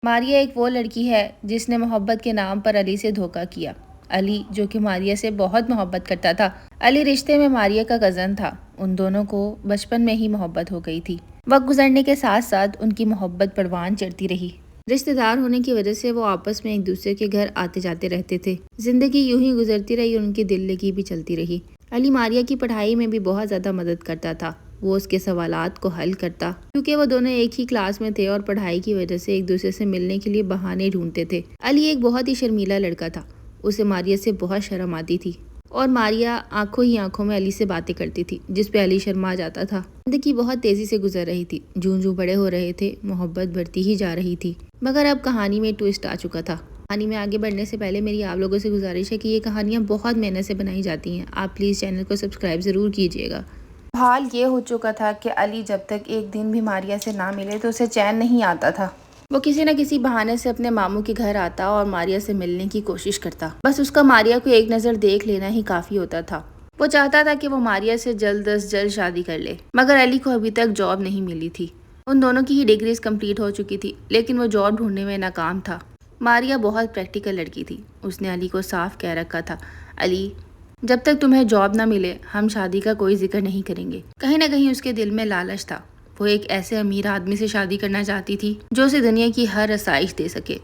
ماریہ ایک وہ لڑکی ہے جس نے محبت کے نام پر علی سے دھوکہ کیا۔ علی جو کہ ماریہ سے بہت محبت کرتا تھا۔ علی رشتے میں ماریہ کا کزن تھا۔ ان دونوں کو بچپن میں ہی محبت ہو گئی تھی۔ وقت گزرنے کے ساتھ ساتھ ان کی محبت پروان چڑھتی رہی۔ رشتہ دار ہونے کی وجہ سے وہ آپس میں ایک دوسرے کے گھر آتے جاتے رہتے تھے۔ زندگی یوں ہی گزرتی رہی اور ان کی دل لگی بھی چلتی رہی۔ علی ماریہ کی پڑھائی میں بھی بہت زیادہ مدد کرتا تھا۔ وہ اس کے سوالات کو حل کرتا کیونکہ وہ دونوں ایک ہی کلاس میں تھے اور پڑھائی کی وجہ سے ایک دوسرے سے ملنے کے لیے بہانے ڈھونڈتے تھے۔ علی ایک بہت ہی شرمیلا لڑکا تھا۔ اسے ماریہ سے بہت شرم آتی تھی اور ماریہ آنکھوں ہی آنکھوں میں علی سے باتیں کرتی تھی جس پہ علی شرما جاتا تھا۔ زندگی بہت تیزی سے گزر رہی تھی۔ جوں بڑے ہو رہے تھے محبت بڑھتی ہی جا رہی تھی، مگر اب کہانی میں ٹوئسٹ آ چکا تھا۔ کہانی میں آگے بڑھنے سے پہلے میری آپ لوگوں سے گزارش ہے کہ یہ کہانیاں بہت محنت سے بنائی جاتی ہیں۔ آپ پلیز چینل کو سبسکرائب ضرور کیجیے گا۔ حال یہ ہو چکا تھا کہ علی جب تک ایک دن بھی ماریہ سے نہ ملے تو اسے چین نہیں آتا تھا۔ وہ کسی نہ کسی بہانے سے اپنے ماموں کے گھر آتا اور ماریہ سے ملنے کی کوشش کرتا۔ بس اس کا ماریہ کو ایک نظر دیکھ لینا ہی کافی ہوتا تھا۔ وہ چاہتا تھا کہ وہ ماریہ سے جلد از جلد شادی کر لے، مگر علی کو ابھی تک جاب نہیں ملی تھی۔ ان دونوں کی ہی ڈگریز کمپلیٹ ہو چکی تھی، لیکن وہ جاب ڈھونڈنے میں ناکام تھا۔ ماریہ بہت پریکٹیکل لڑکی تھی۔ اس نے علی کو صاف کہہ رکھا تھا، علی جب تک تمہیں جاب نہ ملے ہم شادی کا کوئی ذکر نہیں کریں گے۔ کہیں نہ کہیں اس کے دل میں لالچ تھا۔ وہ ایک ایسے امیر آدمی سے شادی کرنا چاہتی تھی جو اسے دنیا کی ہر آسائش دے سکے۔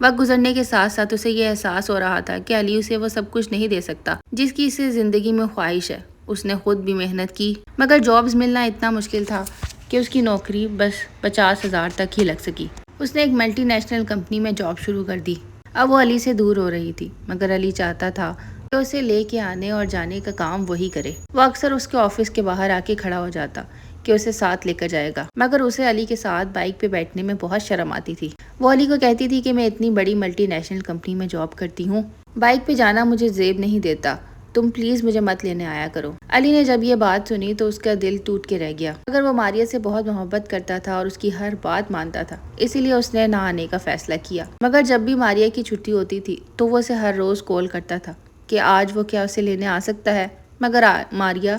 وقت گزرنے کے ساتھ ساتھ اسے یہ احساس ہو رہا تھا کہ علی اسے وہ سب کچھ نہیں دے سکتا جس کی اسے زندگی میں خواہش ہے۔ اس نے خود بھی محنت کی، مگر جابز ملنا اتنا مشکل تھا کہ اس کی نوکری بس 50,000 تک ہی لگ سکی۔ اس نے ایک ملٹی نیشنل کمپنی میں جاب شروع کر دی۔ اب وہ علی سے دور ہو رہی تھی، مگر علی چاہتا تھا کہ اسے لے کے آنے اور جانے کا کام وہی کرے۔ وہ اکثر اس کے آفس کے باہر آ کے کھڑا ہو جاتا کہ اسے ساتھ لے کر جائے گا، مگر اسے علی کے ساتھ بائک پہ بیٹھنے میں بہت شرم آتی تھی۔ وہ علی کو کہتی تھی کہ میں اتنی بڑی ملٹی نیشنل کمپنی میں جاب کرتی ہوں، بائک پہ جانا مجھے زیب نہیں دیتا، تم پلیز مجھے مت لینے آیا کرو۔ علی نے جب یہ بات سنی تو اس کا دل ٹوٹ کے رہ گیا، مگر وہ ماریہ سے بہت محبت کرتا تھا اور اس کی ہر بات مانتا تھا، اسی لیے اس نے نہ آنے کا فیصلہ کیا۔ مگر جب بھی ماریہ کی چھٹی ہوتی تھی تو وہ اسے ہر روز کال کرتا تھا کہ آج وہ کیا اسے لینے آ سکتا ہے، مگر ماریہ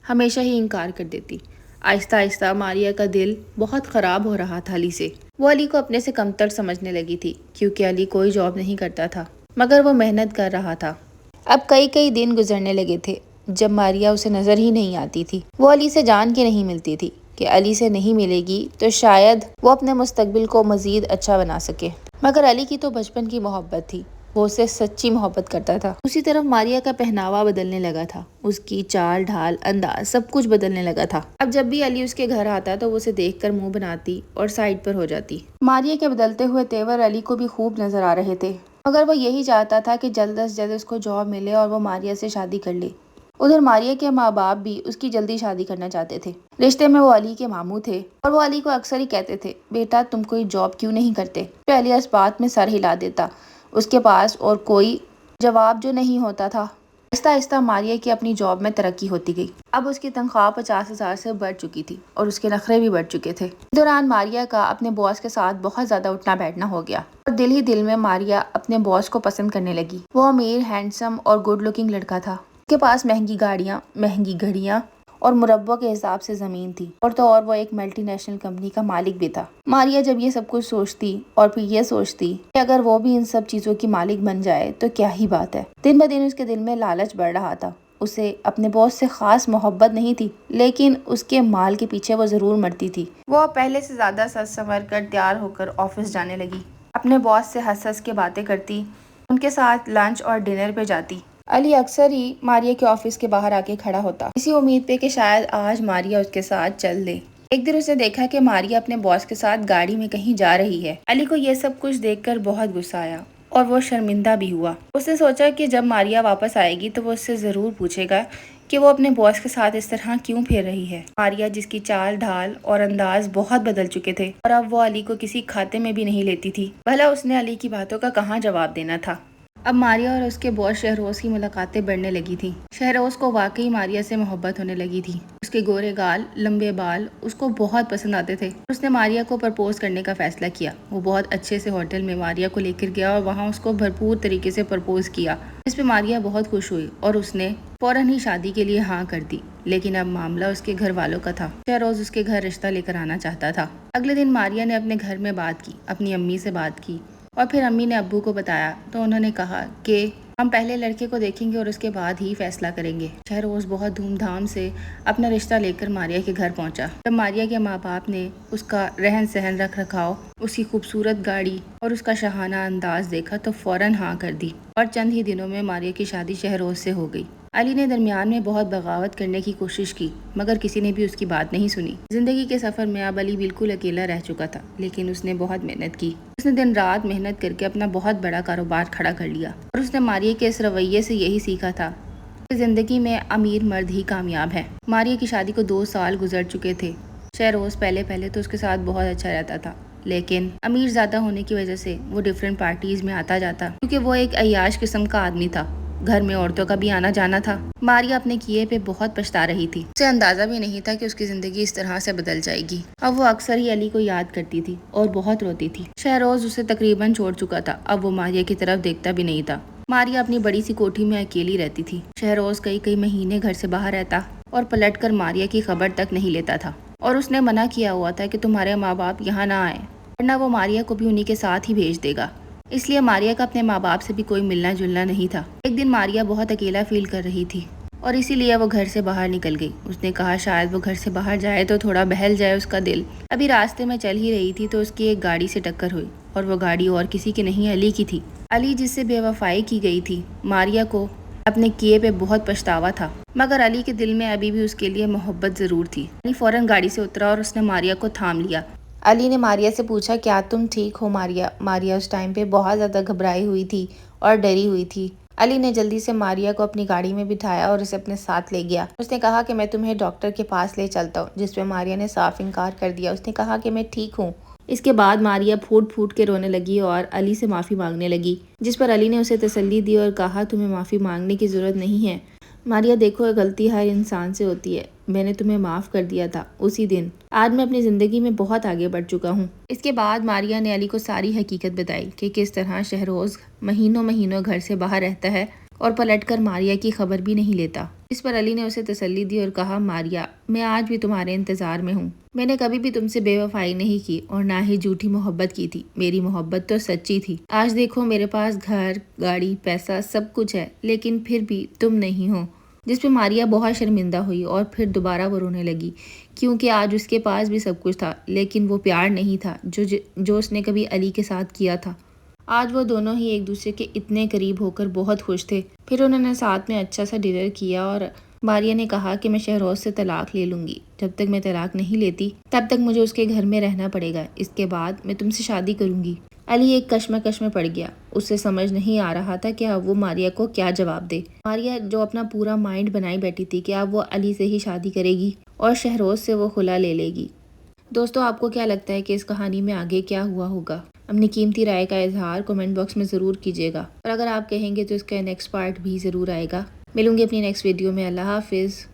ہمیشہ ہی انکار کر دیتی۔ آہستہ آہستہ ماریہ کا دل بہت خراب ہو رہا تھا علی سے۔ وہ علی کو اپنے سے کمتر سمجھنے لگی تھی کیونکہ علی کوئی جاب نہیں کرتا تھا، مگر وہ محنت کر رہا تھا۔ اب کئی دن گزرنے لگے تھے جب ماریہ اسے نظر ہی نہیں آتی تھی۔ وہ علی سے جان کے نہیں ملتی تھی کہ علی سے نہیں ملے گی تو شاید وہ اپنے مستقبل کو مزید اچھا بنا سکے، مگر علی کی تو بچپن کی محبت تھی، وہ اسے سچی محبت کرتا تھا۔ دوسری طرف ماریہ کا پہناوا بدلنے لگا تھا، اس کی چال ڈھال انداز سب کچھ بدلنے لگا تھا۔ اب جب بھی علی اس کے گھر آتا تو وہ اسے دیکھ کر منہ بناتی اور سائڈ پر ہو جاتی۔ ماریہ کے بدلتے ہوئے تیور علی کو بھی خوب نظر آ رہے تھے، مگر وہ یہی چاہتا تھا کہ جلد از جلد اس کو جاب ملے اور وہ ماریہ سے شادی کر لے۔ ادھر ماریہ کے ماں باپ بھی اس کی جلدی شادی کرنا چاہتے تھے۔ رشتے میں وہ علی کے ماموں تھے اور وہ علی کو اکثر ہی کہتے تھے، بیٹا تم کوئی جاب کیوں نہیں کرتے؟ پھر علی اس بات میں سر ہلا دیتا، اس کے پاس اور کوئی جواب جو نہیں ہوتا تھا۔ آہستہ آہستہ ماریہ کی اپنی جاب میں ترقی ہوتی گئی۔ اب اس کی تنخواہ 50,000 سے بڑھ چکی تھی اور اس کے نخرے بھی بڑھ چکے تھے۔ اس دوران ماریہ کا اپنے باس کے ساتھ بہت زیادہ اٹھنا بیٹھنا ہو گیا اور دل ہی دل میں ماریہ اپنے باس کو پسند کرنے لگی۔ وہ امیر، ہینڈسم اور گڈ لکنگ لڑکا تھا۔ اس کے پاس مہنگی گاڑیاں، مہنگی گھڑیاں اور مربع کے حساب سے زمین تھی، اور وہ ایک ملٹی نیشنل کمپنی کا مالک بھی تھا۔ ماریہ جب یہ سب کچھ سوچتی اور پھر یہ سوچتی کہ اگر وہ بھی ان سب چیزوں کی مالک بن جائے تو کیا ہی بات ہے۔ دن بہ دن اس کے دل میں لالچ بڑھ رہا تھا۔ اسے اپنے باس سے خاص محبت نہیں تھی، لیکن اس کے مال کے پیچھے وہ ضرور مرتی تھی۔ وہ پہلے سے زیادہ سج سنور کر تیار ہو کر آفس جانے لگی، اپنے باس سے ہنس ہنس کے باتیں کرتی، ان کے ساتھ لنچ اور ڈنر پہ جاتی۔ علی اکثر ہی ماریہ کے آفس کے باہر آ کے کھڑا ہوتا، اسی امید پہ کہ شاید آج ماریہ اس کے ساتھ چل دے۔ ایک دن اسے دیکھا کہ ماریہ اپنے باس کے ساتھ گاڑی میں کہیں جا رہی ہے۔ علی کو یہ سب کچھ دیکھ کر بہت غصہ آیا اور وہ شرمندہ بھی ہوا۔ اس نے سوچا کہ جب ماریہ واپس آئے گی تو وہ اس سے ضرور پوچھے گا کہ وہ اپنے باس کے ساتھ اس طرح کیوں پھر رہی ہے۔ ماریہ جس کی چال ڈھال اور انداز بہت بدل چکے تھے اور اب وہ علی کو کسی کھاتے میں بھی نہیں لیتی تھی، بھلا اس نے علی کی باتوں کا کہاں جواب دینا تھا۔ اب ماریہ اور اس کے باس شہروز کی ملاقاتیں بڑھنے لگی تھی۔ شہروز کو واقعی ماریہ سے محبت ہونے لگی تھی۔ اس کے گورے گال، لمبے بال اس کو بہت پسند آتے تھے۔ اس نے ماریہ کو پرپوز کرنے کا فیصلہ کیا۔ وہ بہت اچھے سے ہوٹل میں ماریہ کو لے کر گیا اور وہاں اس کو بھرپور طریقے سے پرپوز کیا، جس پہ ماریہ بہت خوش ہوئی اور اس نے فوراً ہی شادی کے لیے ہاں کر دی، لیکن اب معاملہ اس کے گھر والوں کا تھا۔ شہروز اس کے گھر رشتہ لے کر آنا چاہتا تھا۔ اگلے دن ماریا نے اپنے گھر میں بات کی، اپنی امی سے بات کی، اور پھر امی نے ابو کو بتایا تو انہوں نے کہا کہ ہم پہلے لڑکے کو دیکھیں گے اور اس کے بعد ہی فیصلہ کریں گے۔ شہروز بہت دھوم دھام سے اپنا رشتہ لے کر ماریا کے گھر پہنچا۔ جب ماریا کے ماں باپ نے اس کا رہن سہن، رکھ رکھاؤ، اس کی خوبصورت گاڑی اور اس کا شاہانہ انداز دیکھا تو فوراً ہاں کر دی، اور چند ہی دنوں میں ماریا کی شادی شہروز سے ہو گئی۔ علی نے درمیان میں بہت بغاوت کرنے کی کوشش کی، مگر کسی نے بھی اس کی بات نہیں سنی۔ زندگی کے سفر میں اب علی بالکل اکیلا رہ چکا تھا، لیکن اس نے بہت محنت کی۔ اس نے دن رات محنت کر کے اپنا بہت بڑا کاروبار کھڑا کر لیا، اور اس نے ماریا کے اس رویے سے یہی سیکھا تھا کہ زندگی میں امیر مرد ہی کامیاب ہے۔ ماریا کی شادی کو 2 سال گزر چکے تھے۔ شہروز پہلے تو اس کے ساتھ بہت اچھا رہتا تھا، لیکن امیر زیادہ ہونے کی وجہ سے وہ ڈیفرنٹ پارٹیز میں آتا جاتا، کیونکہ وہ ایک عیاش قسم کا آدمی تھا۔ گھر میں عورتوں کا بھی آنا جانا تھا۔ ماریا اپنے کیے پہ بہت پچھتا رہی تھی۔ اسے اندازہ بھی نہیں تھا کہ اس کی زندگی اس طرح سے بدل جائے گی۔ اب وہ اکثر ہی علی کو یاد کرتی تھی اور بہت روتی تھی۔ شہروز اسے تقریباً چھوڑ چکا تھا، اب وہ ماریا کی طرف دیکھتا بھی نہیں تھا۔ ماریا اپنی بڑی سی کوٹھی میں اکیلی رہتی تھی۔ شہروز کئی مہینے گھر سے باہر رہتا اور پلٹ کر ماریا کی خبر تک نہیں لیتا تھا، اور اس نے منع کیا ہوا تھا کہ تمہارے ماں باپ یہاں نہ آئیں، ورنہ وہ ماریا کو بھی انہی کے ساتھ ہی بھیج دے گا۔ اس لیے ماریا کا اپنے ماں باپ سے بھی کوئی ملنا جلنا نہیں تھا۔ ایک دن ماریا بہت اکیلا فیل کر رہی تھی، اور اسی لیے وہ گھر سے باہر نکل گئی۔ اس نے کہا شاید وہ گھر سے باہر جائے تو تھوڑا بہل جائے اس کا دل۔ ابھی راستے میں چل ہی رہی تھی تو اس کی ایک گاڑی سے ٹکر ہوئی، اور وہ گاڑی اور کسی کی نہیں، علی کی تھی۔ علی جس سے بے وفائی کی گئی تھی۔ ماریا کو اپنے کیے پہ بہت پچھتاوا تھا، مگر علی کے دل میں ابھی بھی اس کے لیے محبت ضرور تھی۔ علی فوراً گاڑی سے اترا اور اس نے ماریا کو تھام لیا۔ علی نے ماریا سے پوچھا کیا تم ٹھیک ہو ماریا؟ ماریا اس ٹائم پہ بہت زیادہ گھبرائی ہوئی تھی اور ڈری ہوئی تھی۔ علی نے جلدی سے ماریا کو اپنی گاڑی میں بٹھایا اور اسے اپنے ساتھ لے گیا۔ اس نے کہا کہ میں تمہیں ڈاکٹر کے پاس لے چلتا ہوں، جس پہ ماریا نے صاف انکار کر دیا۔ اس نے کہا کہ میں ٹھیک ہوں۔ اس کے بعد ماریا پھوٹ پھوٹ کے رونے لگی اور علی سے معافی مانگنے لگی، جس پر علی نے اسے تسلی دی اور کہا تمہیں معافی مانگنے کی ضرورت نہیں ہے ماریا، دیکھو غلطی ہر انسان سے ہوتی ہے، میں نے تمہیں معاف کر دیا تھا اسی دن۔ آج میں اپنی زندگی میں بہت آگے بڑھ چکا ہوں۔ اس کے بعد ماریا نے علی کو ساری حقیقت بتائی کہ کس طرح شہروز مہینوں گھر سے باہر رہتا ہے اور پلٹ کر ماریا کی خبر بھی نہیں لیتا۔ اس پر علی نے اسے تسلی دی اور کہا ماریا، میں آج بھی تمہارے انتظار میں ہوں۔ میں نے کبھی بھی تم سے بے وفائی نہیں کی اور نہ ہی جھوٹی محبت کی تھی، میری محبت تو سچی تھی۔ آج دیکھو میرے پاس گھر، گاڑی، پیسہ سب کچھ ہے، لیکن پھر بھی تم نہیں ہو۔ جس پہ ماریا بہت شرمندہ ہوئی اور پھر دوبارہ وہ رونے لگی، کیونکہ آج اس کے پاس بھی سب کچھ تھا، لیکن وہ پیار نہیں تھا جو اس نے کبھی علی کے ساتھ کیا تھا۔ آج وہ دونوں ہی ایک دوسرے کے اتنے قریب ہو کر بہت خوش تھے۔ پھر انہوں نے ساتھ میں اچھا سا ڈنر کیا، اور ماریا نے کہا کہ میں شہروز سے طلاق لے لوں گی۔ جب تک میں طلاق نہیں لیتی تب تک مجھے اس کے گھر میں رہنا پڑے گا، اس کے بعد میں تم سے شادی کروں گی۔ علی ایک کشمکش میں پڑ گیا، اسے سمجھ نہیں آ رہا تھا کہ اب وہ ماریا کو کیا جواب دے۔ ماریا جو اپنا پورا مائنڈ بنائی بیٹھی تھی کہ اب وہ علی سے ہی شادی کرے گی اور شہروز سے وہ خلا لے لے گی۔ دوستو آپ کو کیا لگتا ہے کہ اس کہانی میں آگے کیا ہوا ہوگا؟ اپنی قیمتی رائے کا اظہار کمنٹ باکس میں ضرور کیجیے گا، اور اگر آپ کہیں گے تو اس کا نیکسٹ پارٹ بھی ضرور آئے گا۔ ملوں گی اپنی نیکسٹ ویڈیو میں۔ اللہ حافظ۔